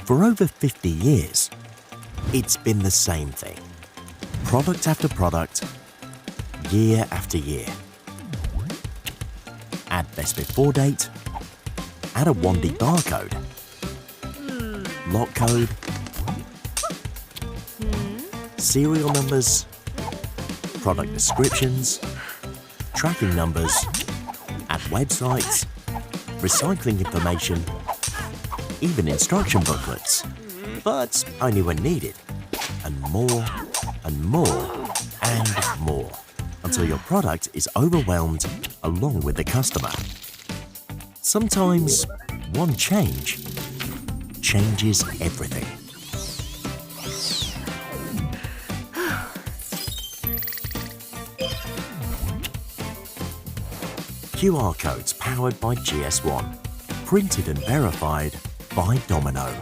For over 50 years, it's been the same thing. Product after product, year after year. Add best before date, add a 1D barcode, lot code, serial numbers, product descriptions, tracking numbers, add websites, recycling information, even instruction booklets, but only when needed, and more and more and more, until your product is overwhelmed along with the customer. Sometimes one change changes everything. QR codes powered by GS1, printed and verified by Domino.